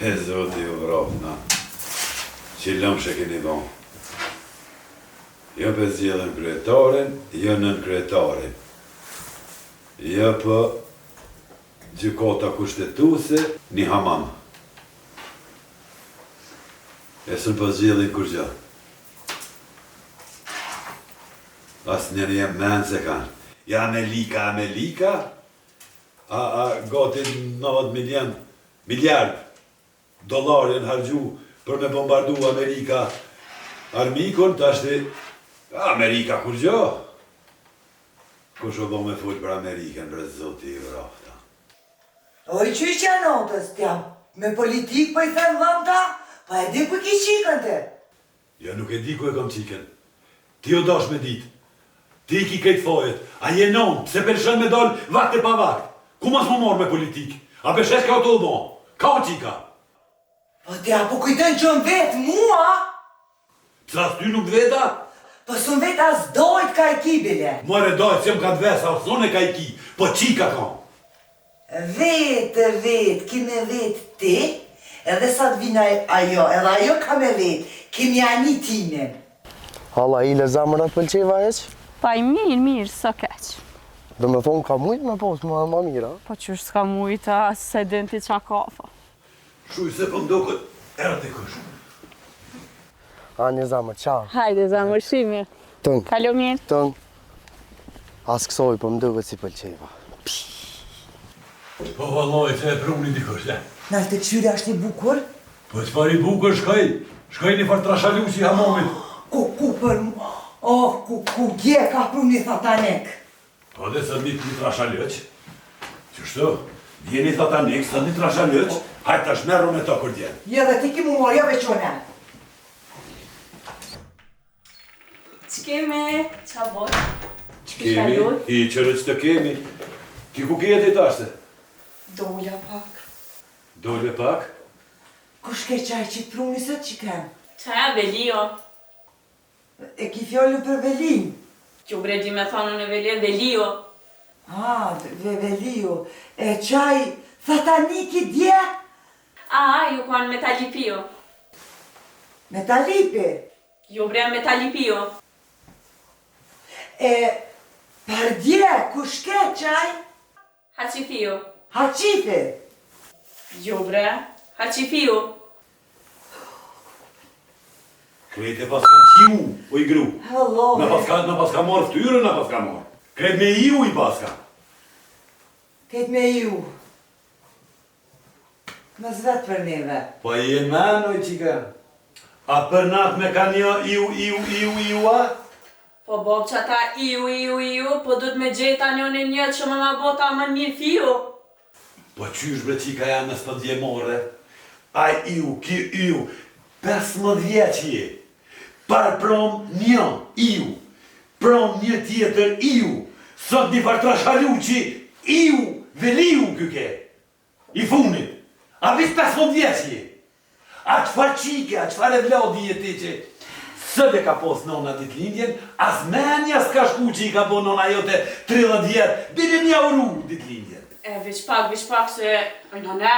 E zoti ju vrofna, që lëmshë e keni dhonë. Jo për zjedhen kryetarin, jo nën kryetarin. Jo për gjykata kushtetuse, një hamam. E sën për zjedhin kur gjë. Asë njerë jem menë se kanë. Ja Amelika, gati 90 miliard dollarin hargju për me bombardu Amerika armikun, të ashtë Amerika kur gjo. Kush o bo me full për Amerikën, bre zoti i vrafta. Oj, që i që anotës, t'ja me politikë për i thënë vëmta, pa e di ku ki qikën të. Ja nuk e di ku e kom qikën. Ti o dash me dit. Ti ki krejt fojet. A je non, pse përshën me doll vakte pa vakt. Ku mas më morë me politikë? A përshes ka të do? Ka o qika? Po t'ja po kujtën që më vetë mua? Psa ty nuk veta? Po së më vetë as dojt ka i ki, bile. More dojt, që më ka të vesa, unë e ka i ki, po qika ka. Vetë, kime vetë ti, edhe sa të vina ajo, edhe ajo ka me vetë, kemi ani time. Hala, ile zamërat pëlqeva eq? Pa i mirë, së keq. Dhe me thonë ka mujtë me posë ma mira? Po qësh s'ka mujta, se din ti qa kafa. Shuj se për mdokët, erë të kësh. A një zamër, qa? Hajde, zamërshimi. Tëng. Kalo mirë. Tëng. As kësoj për mdokët si pëlqeva. Po valloj, se e pruni dikush, e? Nalë të këshyri ashtë i bukur? Po qëfar i bukur shkaj një farë trashalu si hamamit. Ku për mu, ku gje ka pruni thatanek. Po dhe së një trashalëq. Qështu, djeni thatanek, së një trashalëq, hajtë të shmeru me to kur djenë. Je dhe ti ki mu morë, jo veqone. Që kemi? Qa boj? Që kemi? I qërë që të kemi. Ti ku kjeti të ashte? Dolla pak. Dole pak? Kush ke qaj që pruni sot që kem? Qaja Velio. E ki fjollu për velin? Që bredi me thonë në Velio. Velio. E qaj thataniki dje? Ju kanë metalipio. Metalipi? Ju bre metalipio. Par dje, kush ke qaj? Haqifio. Haqifi? Ju bre, haqifio. Krejt e pas kanë qiu, o i gru. Hello. Në pas ka morë ftyrë, në pas ka morë. Krejt me iu i pas ka. Ketë me ju. Më zvetë për neve. Po i e menë, oj qika. A për natë me ka një iu, a? Po bob që ata iu, po du të me gjeta një që më bota më mirë fio. Po qysh bre qika janë në së djemore? Aj iu, ki iu, 15 vjeç je. Par prom një iu, prom një tjetër iu, sot një farë trashaluqi iu, Veliu kyke, i funit. A vis 15 vjeç je. A qëfar qike, a qëfar e vladi je ti që sëve ka pos nona ditë lindjen, as menja s'ka shku që i ka po nona jote 30 vjetë, bile një uru ditë lindjen. Veç pak se, none,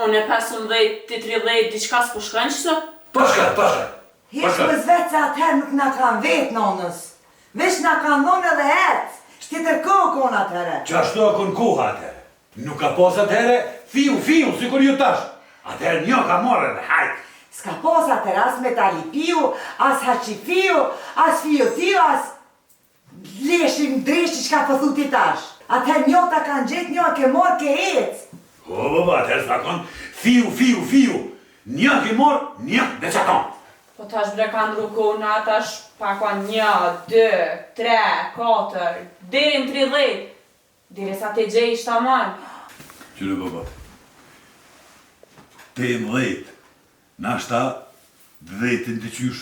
unë e 15, ti 30, diqka s'po shkën qëso? Po shka. Hish më zvetë se atëherë nuk nga kanë vetë nonës. Vesh nga kanë dhonë edhe hecë. Shtjetër kohë konë atëherë. Qashtu a konë koha atëherë. Nuk ka pos atëherë, fiu, si kur ju tash. Atëherë një ka morë edhe hajtë. S'ka pos atëherë as metalipiu, as haqifiu, as fiutiu, as leshim dreshti që ka pëthu ti tash. Atëherë një ta kanë gjetë, një ke morë, ke hecë. Atëherë s'ka konë fiu. Një ke morë, një dhe që konë. Po tash bre ka ndru kona, tash pakua 1, 2, 3, 4, deri në 30. Dire sa te gjej shtaman. Qyre baba, 18, nashta 10 të qysh,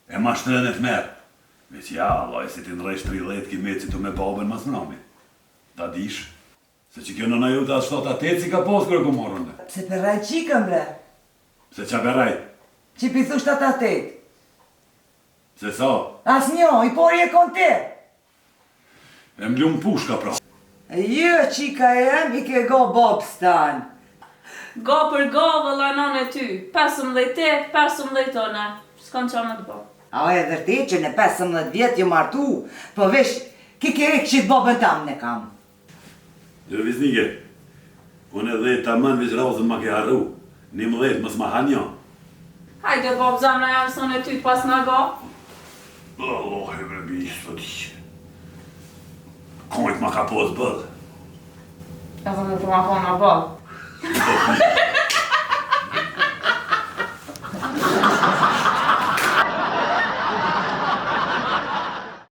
e ma shtërën e të merë. Veç Allah, e si ti nrejsh 30 ki meci të me babën mas mrami. Ta dish, se që kjo nëna ju të as 7-8 si ka posë kërë ku morën dhe. Se përraj qikën bre. Se qa beraj? Që pithu 7-8. Se sa? As një, i pori e kon ti. E mlumë pushka pra. Jo, qika e jem, i ke go bobstan. Go për go vëllanon e ty. 15 te, 15 tona. S'kon qa më të bo. A e vërtet që në 15 vjetë jë martu, po vesh kikere këshit babën tam në kam. Lëviznike, unë edhe ta mën veç razën ma ke harru. 11 mës ma hanjo. Hajde bob zamna jam son e ty pas nga go. Allah e vrebi, së di. Kojt ma ka pos bëllë. Edhe më përma kona bo.